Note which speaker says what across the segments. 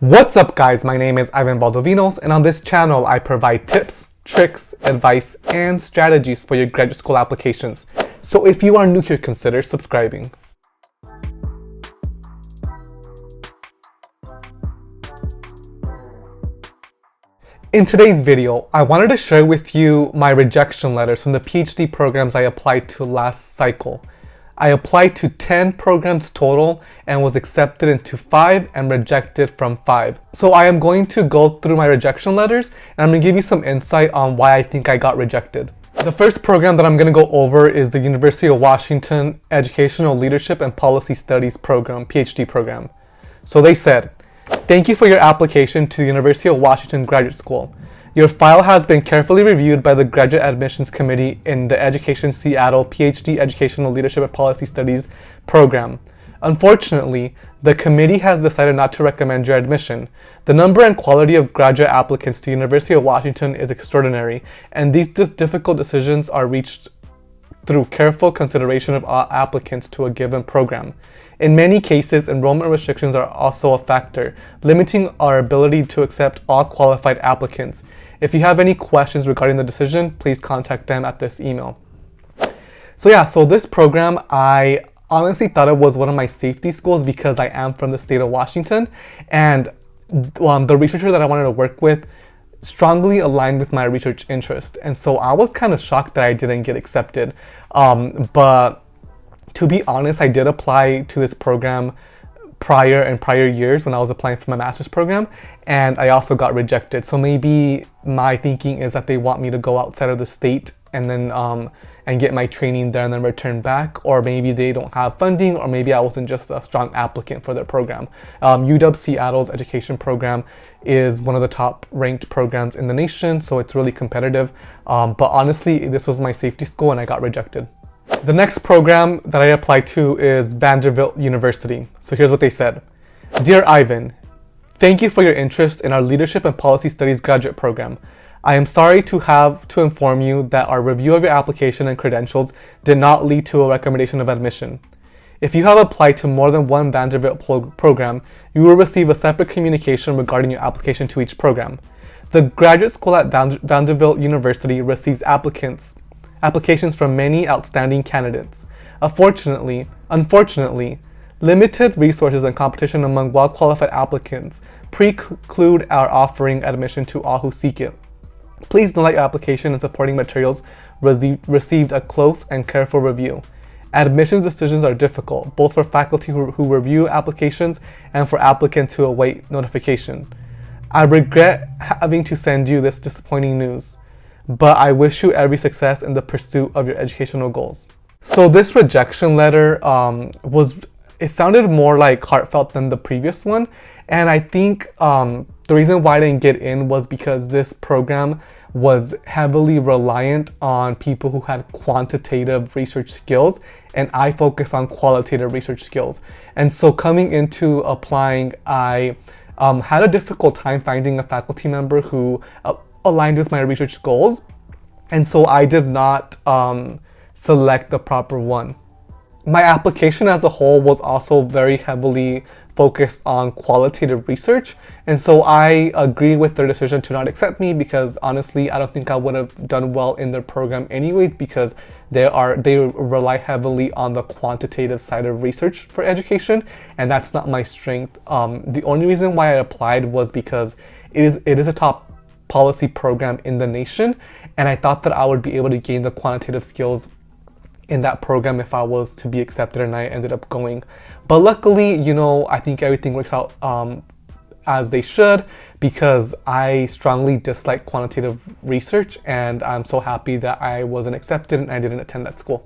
Speaker 1: What's up guys, my name is Ivan Valdovinos, and on this channel I provide tips, tricks, advice, and strategies for your graduate school applications. So if you are new here, consider subscribing. In today's video, I wanted to share with you my rejection letters from the PhD programs I applied to last cycle. I applied to 10 programs total and was accepted into 5 and rejected from 5. So I am going to go through my rejection letters and I'm going to give you some insight on why I think I got rejected. The first program that I'm going to go over is the University of Washington Educational Leadership and Policy Studies program, PhD program. So they said, "Thank you for your application to the University of Washington Graduate School. Your file has been carefully reviewed by the Graduate Admissions Committee in the Education Seattle PhD Educational Leadership and Policy Studies program. Unfortunately, the committee has decided not to recommend your admission. The number and quality of graduate applicants to University of Washington is extraordinary, and these difficult decisions are reached through careful consideration of all applicants to a given program. In many cases, enrollment restrictions are also a factor, limiting our ability to accept all qualified applicants. If you have any questions regarding the decision, please contact them at this email." So this program, I honestly thought it was one of my safety schools because I am from the state of Washington, and the researcher that I wanted to work with strongly aligned with my research interest. And so I was kind of shocked that I didn't get accepted. But to be honest, I did apply to this program prior years when I was applying for my master's program, and I also got rejected. So maybe my thinking is that they want me to go outside of the state and then and get my training there and then return back, or maybe they don't have funding, or maybe I wasn't just a strong applicant for their program. UW Seattle's education program is one of the top ranked programs in the nation, so it's really competitive. But honestly, this was my safety school and I got rejected. The next program that I applied to is Vanderbilt University. So here's what they said. "Dear Ivan, thank you for your interest in our Leadership and Policy Studies graduate program. I am sorry to have to inform you that our review of your application and credentials did not lead to a recommendation of admission. If you have applied to more than one Vanderbilt program, you will receive a separate communication regarding your application to each program. The graduate school at Vanderbilt University receives applications from many outstanding candidates. Unfortunately, limited resources and competition among well-qualified applicants preclude our offering admission to all who seek it. Please note that your application and supporting materials received a close and careful review. Admissions decisions are difficult, both for faculty who review applications and for applicants who await notification. I regret having to send you this disappointing news, but I wish you every success in the pursuit of your educational goals." So this rejection letter it sounded more like heartfelt than the previous one, and I think the reason why I didn't get in was because this program was heavily reliant on people who had quantitative research skills, and I focus on qualitative research skills. And so coming into applying, I had a difficult time finding a faculty member who aligned with my research goals, and so I did not select the proper one. My application as a whole was also very heavily focused on qualitative research, and so I agree with their decision to not accept me because honestly I don't think I would have done well in their program anyways, because they rely heavily on the quantitative side of research for education, and that's not my strength. The only reason why I applied was because it is a top policy program in the nation, and I thought that I would be able to gain the quantitative skills in that program if I was to be accepted, and I ended up going. But luckily, I think everything works out as they should, because I strongly dislike quantitative research, and I'm so happy that I wasn't accepted and I didn't attend that school.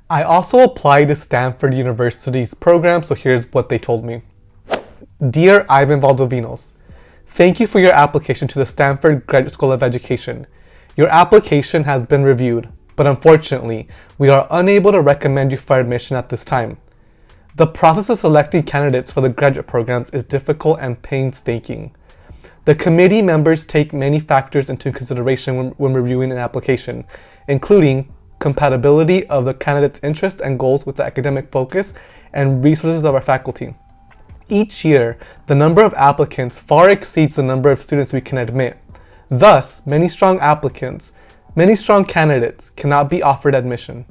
Speaker 1: I also applied to Stanford University's program, so here's what they told me. "Dear Ivan Valdovinos, thank you for your application to the Stanford Graduate School of Education. Your application has been reviewed, but unfortunately, we are unable to recommend you for admission at this time. The process of selecting candidates for the graduate programs is difficult and painstaking. The committee members take many factors into consideration when reviewing an application, including compatibility of the candidate's interests and goals with the academic focus and resources of our faculty. Each year, the number of applicants far exceeds the number of students we can admit. Thus, many strong candidates cannot be offered admission.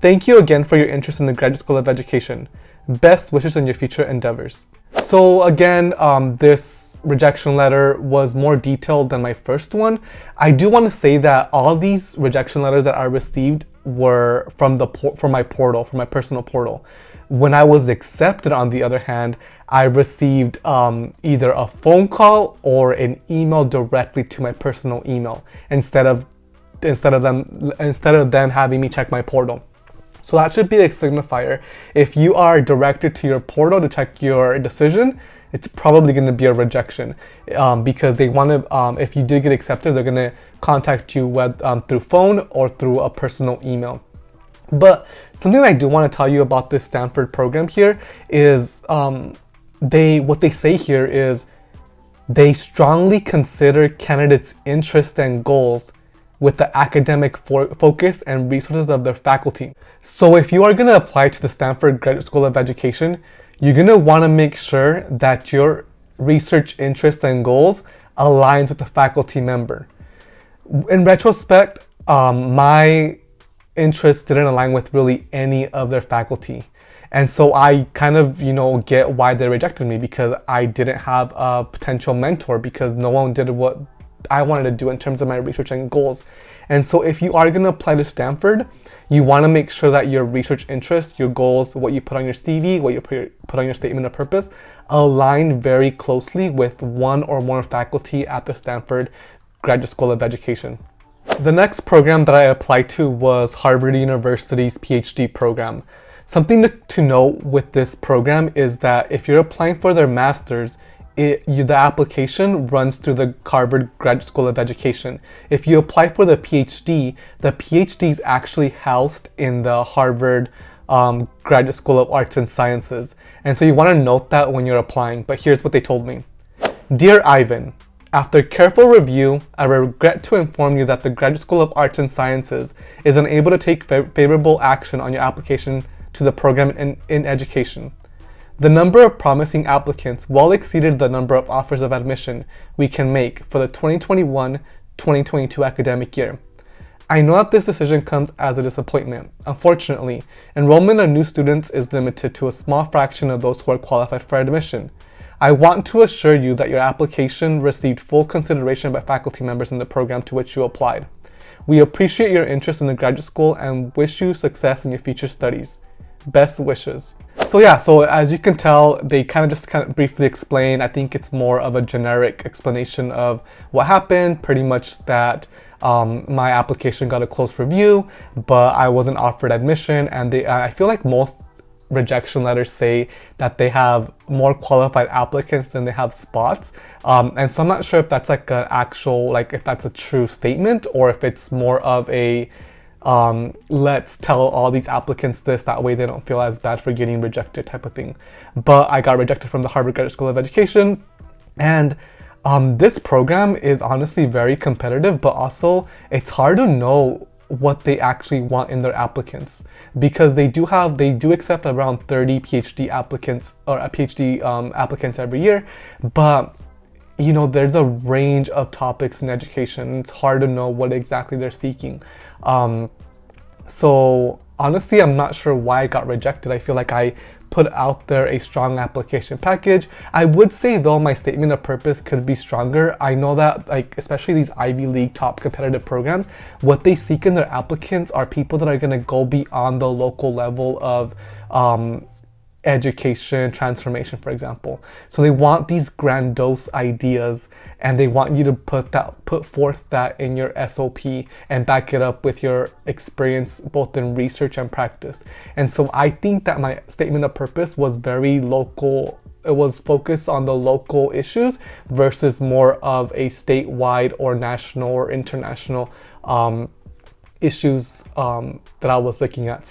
Speaker 1: Thank you again for your interest in the Graduate School of Education. Best wishes in your future endeavors. So again, this rejection letter was more detailed than my first one. I do want to say that all these rejection letters that I received were from my personal portal. When I was accepted, on the other hand, I received either a phone call or an email directly to my personal email instead of them having me check my portal. So that should be a signifier. If you are directed to your portal to check your decision, it's probably going to be a rejection because they want to, if you do get accepted, they're going to contact you through phone or through a personal email. But something that I do want to tell you about this Stanford program here is what they say here is they strongly consider candidates' interests and goals with the academic focus and resources of their faculty. So if you are going to apply to the Stanford Graduate School of Education, you're going to want to make sure that your research interests and goals aligns with the faculty member. In retrospect, my interests didn't align with really any of their faculty. And so I kind of, get why they rejected me, because I didn't have a potential mentor, because no one did what I wanted to do in terms of my research and goals. And so if you are going to apply to Stanford, you want to make sure that your research interests, your goals, what you put on your CV, what you put on your statement of purpose, align very closely with one or more faculty at the Stanford Graduate School of Education. The next program that I applied to was Harvard University's PhD program. Something to note with this program is that if you're applying for their master's, the application runs through the Harvard Graduate School of Education. If you apply for the PhD is actually housed in the Harvard Graduate School of Arts and Sciences. And so you want to note that when you're applying, but here's what they told me. Dear Ivan, after careful review, I regret to inform you that the Graduate School of Arts and Sciences is unable to take favorable action on your application to the program in education. The number of promising applicants well exceeded the number of offers of admission we can make for the 2021-2022 academic year. I know that this decision comes as a disappointment. Unfortunately, enrollment of new students is limited to a small fraction of those who are qualified for admission. I want to assure you that your application received full consideration by faculty members in the program to which you applied. We appreciate your interest in the graduate school and wish you success in your future studies. Best wishes. So as you can tell, they kind of briefly explain. I think it's more of a generic explanation of what happened, pretty much that my application got a close review, but I wasn't offered admission, and I feel like most rejection letters say that they have more qualified applicants than they have spots, and so I'm not sure if that's like an actual, if that's a true statement, or if it's more of a let's tell all these applicants this, that way they don't feel as bad for getting rejected type of thing. But I got rejected from the Harvard Graduate School of Education, and this program is honestly very competitive, but also it's hard to know what they actually want in their applicants, because they do accept around 30 PhD applicants or PhD applicants every year, but there's a range of topics in education. It's hard to know what exactly they're seeking. So honestly, I'm not sure why I got rejected. I feel like I put out there a strong application package. I would say though, my statement of purpose could be stronger. I know that especially these Ivy League top competitive programs, what they seek in their applicants are people that are going to go beyond the local level of education transformation, for example. So they want these grandiose ideas, and they want you to put forth that in your SOP and back it up with your experience both in research and practice. And so I think that my statement of purpose was very local. It was focused on the local issues versus more of a statewide or national or international issues that I was looking at.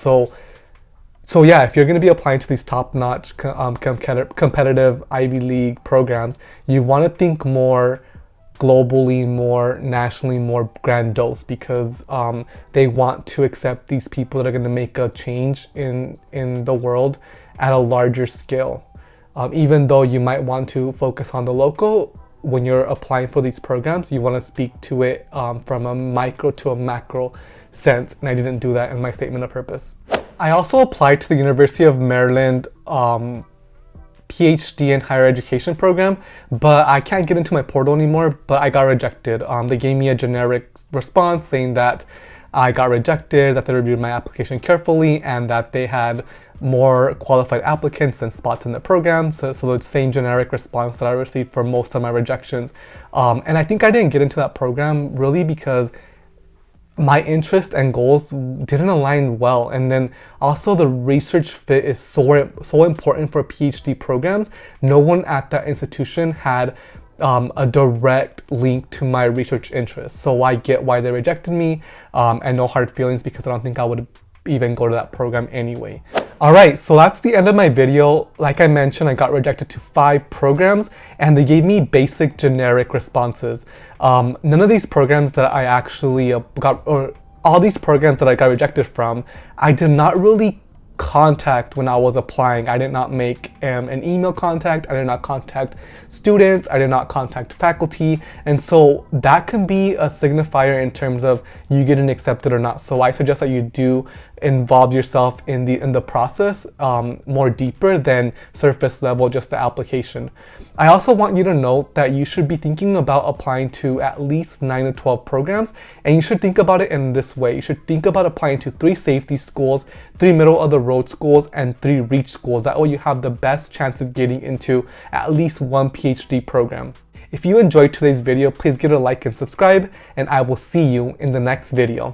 Speaker 1: So yeah, if you're going to be applying to these top-notch competitive Ivy League programs, you want to think more globally, more nationally, more grandiose, because they want to accept these people that are going to make a change in the world at a larger scale. Even though you might want to focus on the local, when you're applying for these programs, you want to speak to it from a micro to a macro sense, and I didn't do that in my statement of purpose. I also applied to the University of Maryland PhD in higher education program, but I can't get into my portal anymore, but I got rejected. They gave me a generic response saying that I got rejected, that they reviewed my application carefully, and that they had more qualified applicants than spots in the program. So the same generic response that I received for most of my rejections. And I think I didn't get into that program really because my interest and goals didn't align well. And then also the research fit is so important for PhD programs. No one at that institution had a direct link to my research interests. So I get why they rejected me, and no hard feelings because I don't think I would even go to that program anyway. Alright, so that's the end of my video. Like I mentioned, I got rejected to 5 programs and they gave me basic generic responses. None of these programs that I actually all these programs that I got rejected from, I did not really contact when I was applying. I did not make an email contact. I did not contact students. I did not contact faculty. And so that can be a signifier in terms of you getting accepted or not. So I suggest that you do involve yourself in the process more deeper than surface level, just the application. I also want you to note that you should be thinking about applying to at least 9 to 12 programs, and you should think about it in this way. You should think about applying to 3 safety schools, 3 middle of the road schools, and 3 reach schools. That way you have the best chance of getting into at least 1 PhD program. If you enjoyed today's video, please give it a like and subscribe, and I will see you in the next video.